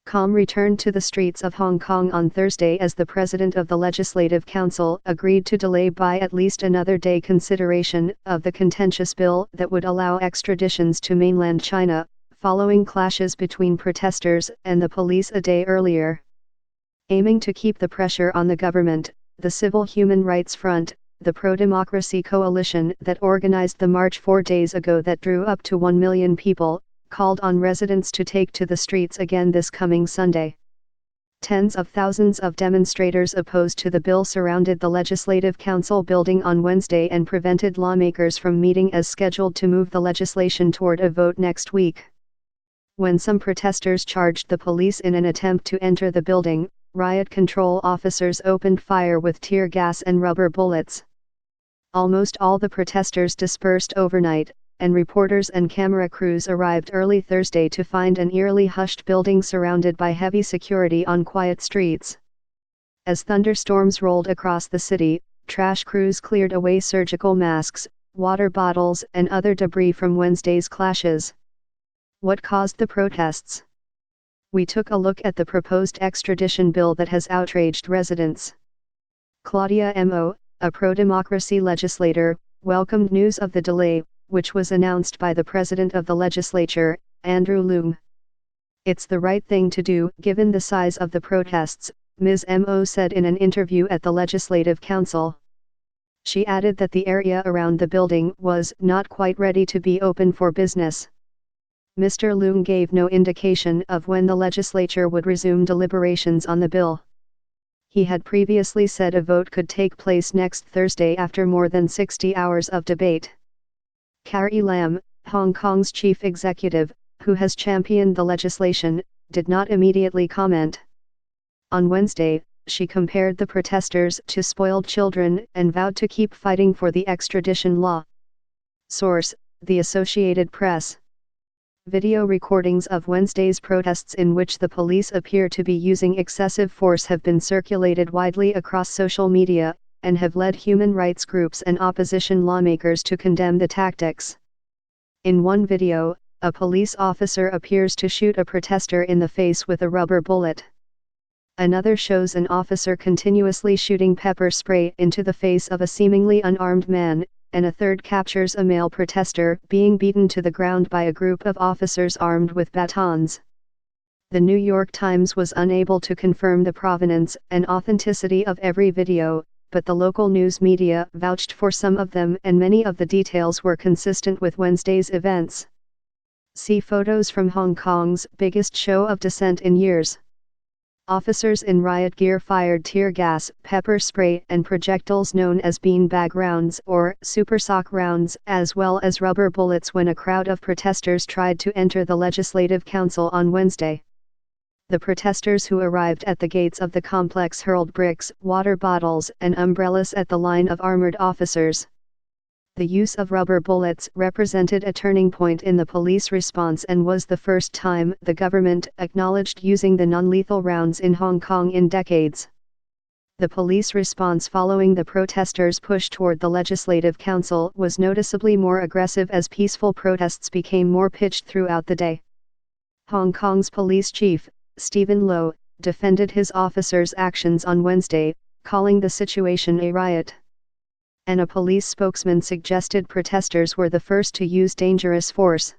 Calm returned to the streets of Hong Kong on Thursday as the president of the Legislative Council agreed to delay by at least another day consideration of the contentious bill that would allow extraditions to mainland China, following clashes between protesters and the police a day earlier. Aiming to keep the pressure on the government, the Civil Human Rights Front, the pro-democracy coalition that organized the march 4 days ago that drew up to 1 million people, called on residents to take to the streets again this coming Sunday. Tens of thousands of demonstrators opposed to the bill surrounded the Legislative Council building on Wednesday and prevented lawmakers from meeting as scheduled to move the legislation toward a vote next week. When some protesters charged the police in an attempt to enter the building, riot control officers opened fire with tear gas and rubber bullets. Almost all the protesters dispersed overnight, and reporters and camera crews arrived early Thursday to find an eerily hushed building surrounded by heavy security on quiet streets. As thunderstorms rolled across the city, trash crews cleared away surgical masks, water bottles and other debris from Wednesday's clashes. What caused the protests? We took a look at the proposed extradition bill that has outraged residents. Claudia Mo, a pro-democracy legislator, welcomed news of the delay, which was announced by the president of the legislature, Andrew Leung. It's the right thing to do, given the size of the protests, Ms. Mo said in an interview at the Legislative Council. She added that the area around the building was not quite ready to be open for business. Mr. Leung gave no indication of when the legislature would resume deliberations on the bill. He had previously said a vote could take place next Thursday after more than 60 hours of debate. Carrie, Hong Kong's chief executive, who has championed the legislation, did not immediately comment. On Wednesday, she compared the protesters to spoiled children and vowed to keep fighting for the extradition law. Source: The Associated Press. Video recordings of Wednesday's protests in which the police appear to be using excessive force have been circulated widely across social media, and have led human rights groups and opposition lawmakers to condemn the tactics. In one video, a police officer appears to shoot a protester in the face with a rubber bullet. Another shows an officer continuously shooting pepper spray into the face of a seemingly unarmed man, and a third captures a male protester being beaten to the ground by a group of officers armed with batons. The New York Times was unable to confirm the provenance and authenticity of every video, but the local news media vouched for some of them and many of the details were consistent with Wednesday's events. See photos from Hong Kong's biggest show of dissent in years. Officers in riot gear fired tear gas, pepper spray and projectiles known as beanbag rounds or super sock rounds, as well as rubber bullets when a crowd of protesters tried to enter the Legislative Council on Wednesday. The protesters who arrived at the gates of the complex hurled bricks, water bottles and umbrellas at the line of armored officers. The use of rubber bullets represented a turning point in the police response and was the first time the government acknowledged using the non-lethal rounds in Hong Kong in decades. The police response following the protesters' push toward the Legislative Council was noticeably more aggressive as peaceful protests became more pitched throughout the day. Hong Kong's police chief, Stephen Low, defended his officers' actions on Wednesday, calling the situation a riot. And a police spokesman suggested protesters were the first to use dangerous force.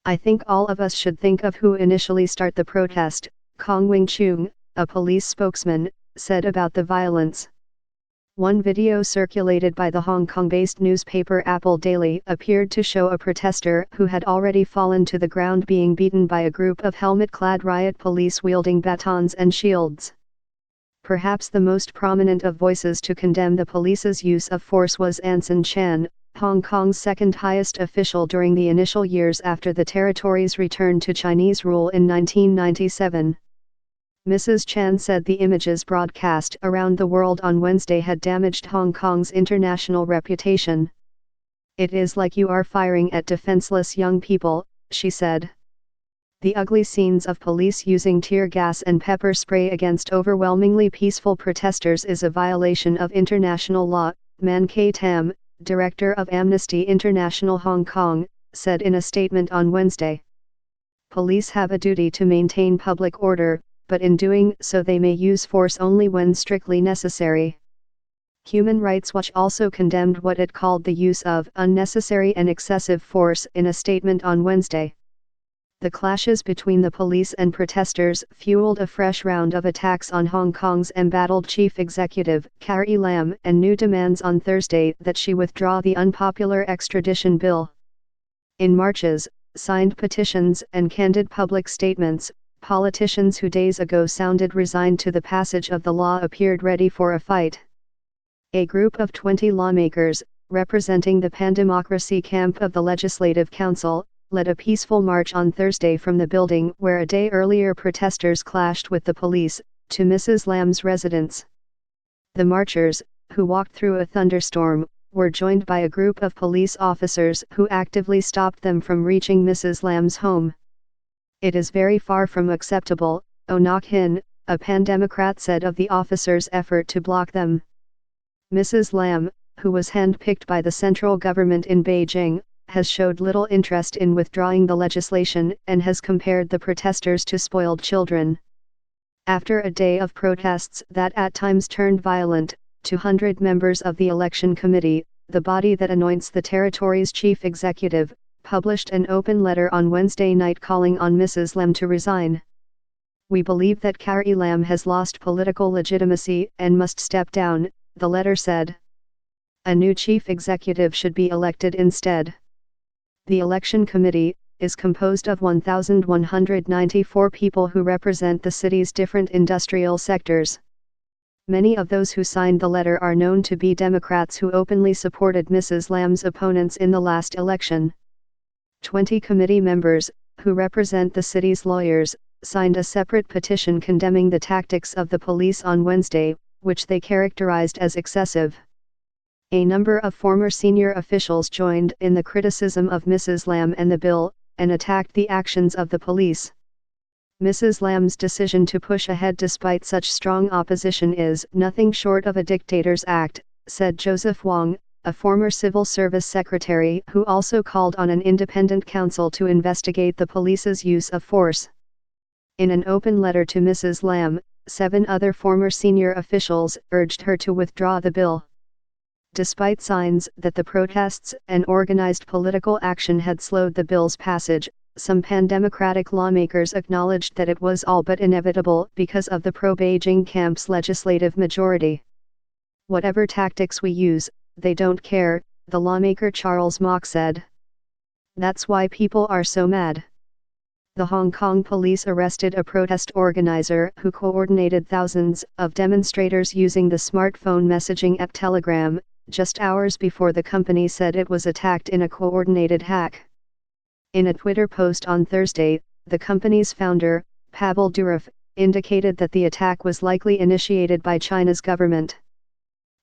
I think all of us should think of who initially started the protest, Kong Wing Chung, a police spokesman, said about the violence. One video circulated by the Hong Kong-based newspaper Apple Daily appeared to show a protester who had already fallen to the ground being beaten by a group of helmet-clad riot police wielding batons and shields. Perhaps the most prominent of voices to condemn the police's use of force was Anson Chan, Hong Kong's second-highest official during the initial years after the territory's return to Chinese rule in 1997. Mrs. Chan said the images broadcast around the world on Wednesday had damaged Hong Kong's international reputation. It is like you are firing at defenseless young people, she said. The ugly scenes of police using tear gas and pepper spray against overwhelmingly peaceful protesters is a violation of international law, Man Kay Tam, director of Amnesty International Hong Kong, said in a statement on Wednesday. Police have a duty to maintain public order, but in doing so they may use force only when strictly necessary. Human Rights Watch also condemned what it called the use of unnecessary and excessive force in a statement on Wednesday. The clashes between the police and protesters fueled a fresh round of attacks on Hong Kong's embattled chief executive, Carrie Lam, and new demands on Thursday that she withdraw the unpopular extradition bill. In marches, signed petitions and candid public statements, politicians who days ago sounded resigned to the passage of the law appeared ready for a fight. A group of 20 lawmakers, representing the pan-democracy camp of the Legislative Council, led a peaceful march on Thursday from the building where a day earlier protesters clashed with the police, to Mrs. Lam's residence. The marchers, who walked through a thunderstorm, were joined by a group of police officers who actively stopped them from reaching Mrs. Lam's home. "It is very far from acceptable," Oh Nok-hin, a pan-democrat said of the officers' effort to block them. Mrs. Lam, who was handpicked by the central government in Beijing, has showed little interest in withdrawing the legislation and has compared the protesters to spoiled children. After a day of protests that at times turned violent, 200 members of the election committee, the body that anoints the territory's chief executive, published an open letter on Wednesday night calling on Mrs. Lam to resign. "We believe that Carrie Lam has lost political legitimacy and must step down," the letter said. "A new chief executive should be elected instead." The election committee is composed of 1,194 people who represent the city's different industrial sectors. Many of those who signed the letter are known to be Democrats who openly supported Mrs. Lam's opponents in the last election. 20 committee members, who represent the city's lawyers, signed a separate petition condemning the tactics of the police on Wednesday, which they characterized as excessive. A number of former senior officials joined in the criticism of Mrs. Lam and the bill, and attacked the actions of the police. Mrs. Lam's decision to push ahead despite such strong opposition is nothing short of a dictator's act, said Joseph Wong, a former civil service secretary who also called on an independent counsel to investigate the police's use of force. In an open letter to Mrs. Lam, 7 other former senior officials urged her to withdraw the bill. Despite signs that the protests and organized political action had slowed the bill's passage, some pan-democratic lawmakers acknowledged that it was all but inevitable because of the pro-Beijing camp's legislative majority. "Whatever tactics we use, they don't care," the lawmaker Charles Mock said. "That's why people are so mad." The Hong Kong police arrested a protest organizer who coordinated thousands of demonstrators using the smartphone messaging app Telegram, just hours before the company said it was attacked in a coordinated hack. In a Twitter post on Thursday, the company's founder, Pavel Durov, indicated that the attack was likely initiated by China's government.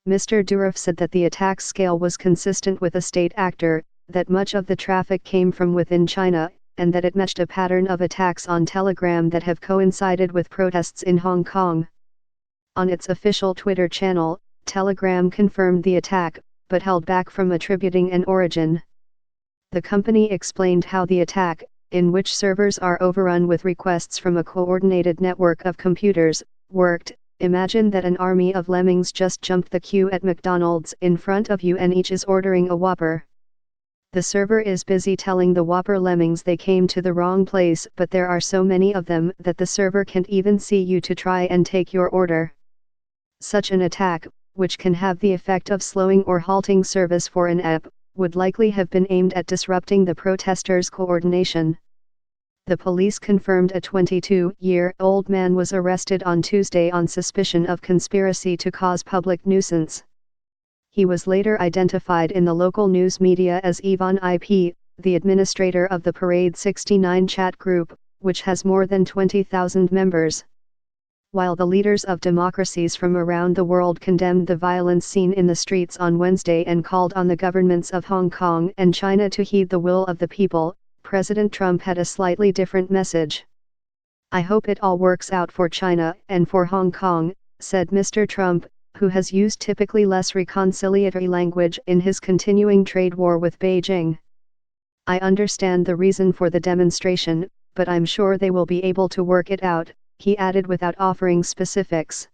Mr. Durov said that the attack scale was consistent with a state actor, that much of the traffic came from within China, and that it matched a pattern of attacks on Telegram that have coincided with protests in Hong Kong. On its official Twitter channel, Telegram confirmed the attack, but held back from attributing an origin. The company explained how the attack, in which servers are overrun with requests from a coordinated network of computers, worked. Imagine that an army of lemmings just jumped the queue at McDonald's in front of you and each is ordering a Whopper. The server is busy telling the Whopper lemmings they came to the wrong place, but there are so many of them that the server can't even see you to try and take your order. Such an attack, which can have the effect of slowing or halting service for an app, would likely have been aimed at disrupting the protesters' coordination. The police confirmed a 22-year-old man was arrested on Tuesday on suspicion of conspiracy to cause public nuisance. He was later identified in the local news media as Ivan IP, the administrator of the Parade 69 chat group, which has more than 20,000 members. While the leaders of democracies from around the world condemned the violence seen in the streets on Wednesday and called on the governments of Hong Kong and China to heed the will of the people, President Trump had a slightly different message. "I hope it all works out for China and for Hong Kong," said Mr. Trump, who has used typically less reconciliatory language in his continuing trade war with Beijing. "I understand the reason for the demonstration, but I'm sure they will be able to work it out, he added without offering specifics.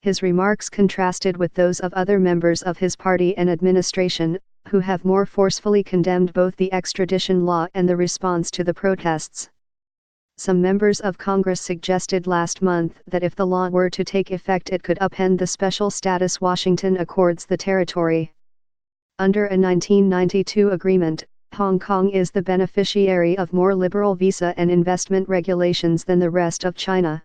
His remarks contrasted with those of other members of his party and administration, who have more forcefully condemned both the extradition law and the response to the protests. Some members of Congress suggested last month that if the law were to take effect it could upend the special status Washington accords the territory. Under a 1992 agreement, Hong Kong is the beneficiary of more liberal visa and investment regulations than the rest of China.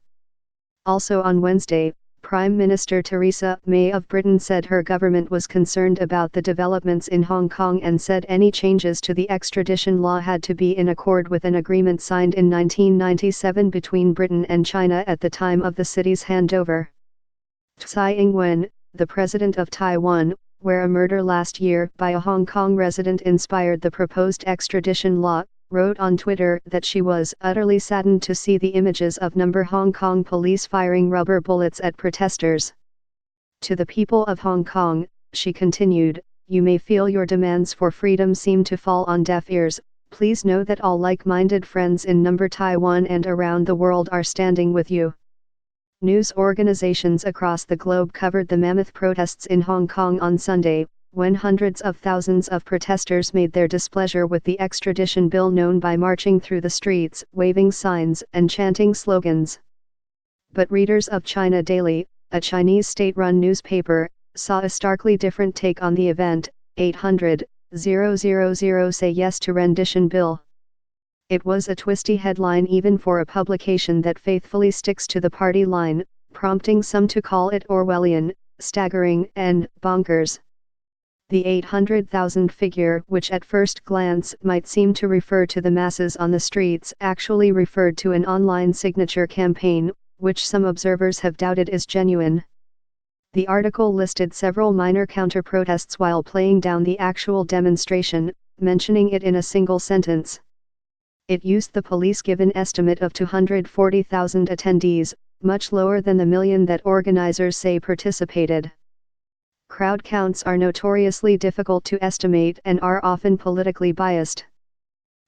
Also on Wednesday, Prime Minister Theresa May of Britain said her government was concerned about the developments in Hong Kong and said any changes to the extradition law had to be in accord with an agreement signed in 1997 between Britain and China at the time of the city's handover. Tsai Ing-wen, the president of Taiwan, where a murder last year by a Hong Kong resident inspired the proposed extradition law, wrote on Twitter that she was utterly saddened to see the images of Hong Kong police firing rubber bullets at protesters. To the people of Hong Kong, she continued, you may feel your demands for freedom seem to fall on deaf ears, please know that all like-minded friends in Taiwan and around the world are standing with you. News organizations across the globe covered the mammoth protests in Hong Kong on Sunday, when hundreds of thousands of protesters made their displeasure with the extradition bill known by marching through the streets, waving signs, and chanting slogans. But readers of China Daily, a Chinese state-run newspaper, saw a starkly different take on the event. 800,000 say yes to rendition bill. It was a twisty headline even for a publication that faithfully sticks to the party line, prompting some to call it Orwellian, staggering, and bonkers. The 800,000 figure, which at first glance might seem to refer to the masses on the streets, actually referred to an online signature campaign, which some observers have doubted is genuine. The article listed several minor counter-protests while playing down the actual demonstration, mentioning it in a single sentence. It used the police-given estimate of 240,000 attendees, much lower than the million that organizers say participated. Crowd counts are notoriously difficult to estimate and are often politically biased.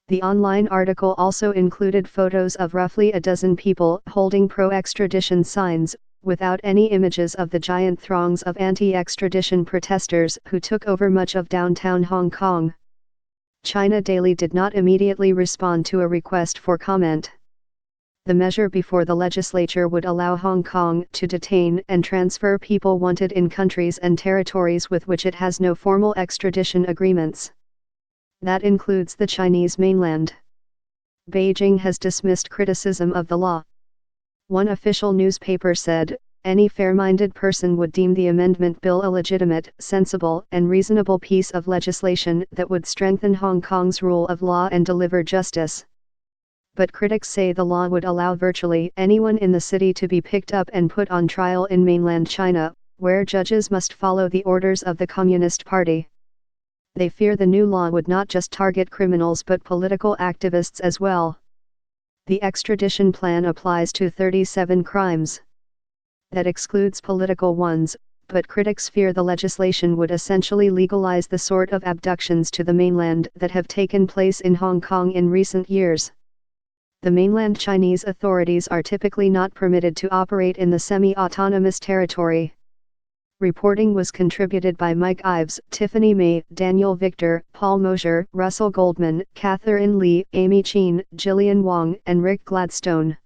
The online article also included photos of roughly a dozen people holding pro-extradition signs, without any images of the giant throngs of anti-extradition protesters who took over much of downtown Hong Kong. China Daily did not immediately respond to a request for comment. The measure before the legislature would allow Hong Kong to detain and transfer people wanted in countries and territories with which it has no formal extradition agreements. That includes the Chinese mainland. Beijing has dismissed criticism of the law. One official newspaper said, any fair-minded person would deem the amendment bill a legitimate, sensible, and reasonable piece of legislation that would strengthen Hong Kong's rule of law and deliver justice. But critics say the law would allow virtually anyone in the city to be picked up and put on trial in mainland China, where judges must follow the orders of the Communist Party. They fear the new law would not just target criminals but political activists as well. The extradition plan applies to 37 crimes. That excludes political ones, but critics fear the legislation would essentially legalize the sort of abductions to the mainland that have taken place in Hong Kong in recent years. The mainland Chinese authorities are typically not permitted to operate in the semi-autonomous territory. Reporting was contributed by Mike Ives, Tiffany May, Daniel Victor, Paul Mosier, Russell Goldman, Catherine Lee, Amy Cheen, Jillian Wong, and Rick Gladstone.